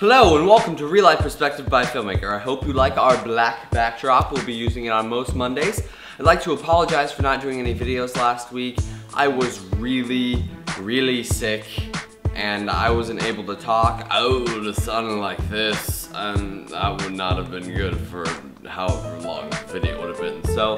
Hello and welcome to Real Life Perspective by Filmmaker. I hope you like our black backdrop. We'll be using it on most Mondays. I'd like to apologize for not doing any videos last week. I was really sick and I wasn't able to talk. I would have sounded like this and that would not have been good for however long the video would have been. So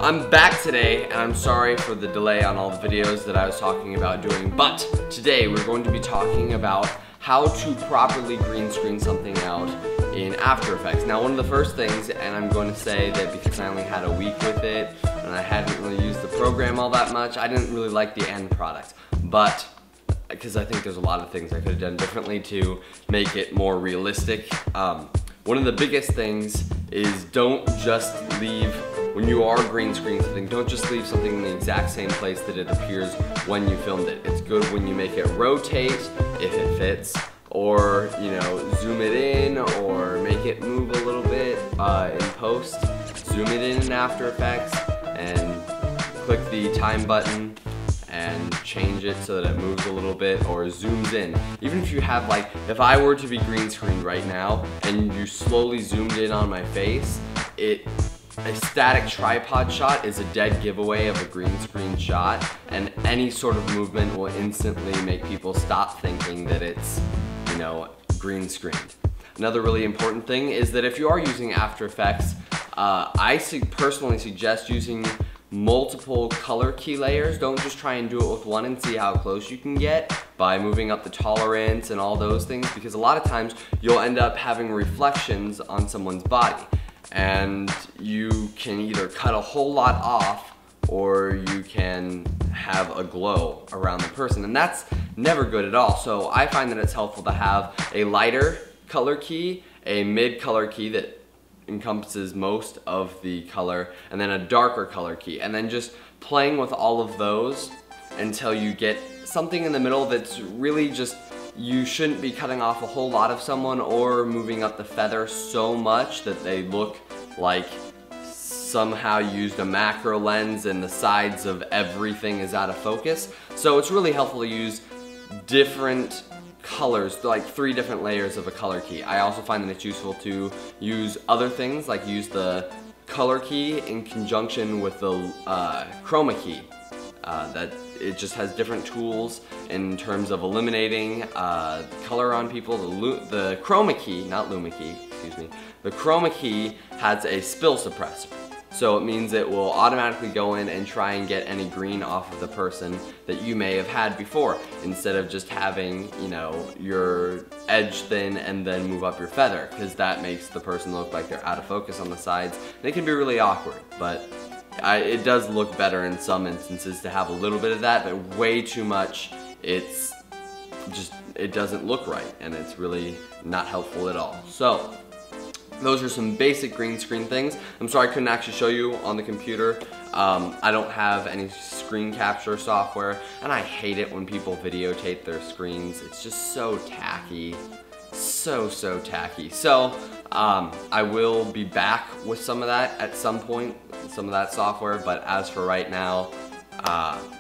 I'm back today and I'm sorry for the delay on all the videos that I was talking about doing, but today we're going to be talking about how to properly green screen something out in After Effects. Now, one of the first things, and I'm going to say that because I only had a week with it and I hadn't really used the program all that much, I didn't really like the end product. But because I think there's a lot of things I could have done differently to make it more realistic. One of the biggest things is don't just leave, when you are green screening something, don't just leave something in the exact same place that it appears when you filmed it. It's good when you make it rotate, if it fits, or, you know, zoom it in, or make it move a little bit in post. Zoom it in After Effects, and click the time button, and change it so that it moves a little bit or zooms in. Even if you have, like, if I were to be green screened right now and you slowly zoomed in on my face, a static tripod shot is a dead giveaway of a green screen shot, and any sort of movement will instantly make people stop thinking that it's, you know, green screened. Another really important thing is that if you are using After Effects, I personally suggest using multiple color key layers. Don't just try and do it with one and see how close you can get by moving up the tolerance and all those things, because a lot of times you'll end up having reflections on someone's body and you can either cut a whole lot off or you can have a glow around the person, and that's never good at all. So I find that it's helpful to have a lighter color key, a mid color key that encompasses most of the color, and then a darker color key, and then just playing with all of those until you get something in the middle that's really just, you shouldn't be cutting off a whole lot of someone or moving up the feather so much that they look like somehow used a macro lens and the sides of everything is out of focus. So it's really helpful to use different colors, like 3 different layers of a color key. I also find that it's useful to use other things, like use the color key in conjunction with the chroma key. That it just has different tools in terms of eliminating color on people. The chroma key, not luma key, excuse me, the chroma key has a spill suppressor. So it means it will automatically go in and try and get any green off of the person that you may have had before, instead of just having, you know, your edge thin and then move up your feather, because that makes the person look like they're out of focus on the sides. And it can be really awkward, but it does look better in some instances to have a little bit of that, but way too much, it doesn't look right, and it's really not helpful at all. So those are some basic green screen things. I'm sorry I couldn't actually show you on the computer. I don't have any screen capture software, and I hate it when people videotape their screens. It's just so tacky, so tacky. So I will be back with some of that at some point, some of that software, but as for right now,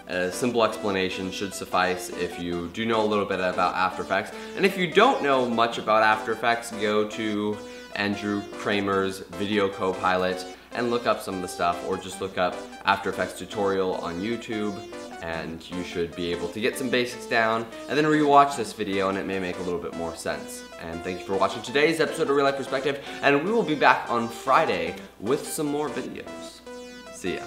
a simple explanation should suffice if you do know a little bit about After Effects. And if you don't know much about After Effects, go to Andrew Kramer's Video Copilot and look up some of the stuff, or just look up After Effects tutorial on YouTube, and you should be able to get some basics down and then rewatch this video and it may make a little bit more sense. And thank you for watching today's episode of Real Life Perspective, and we will be back on Friday with some more videos. See ya.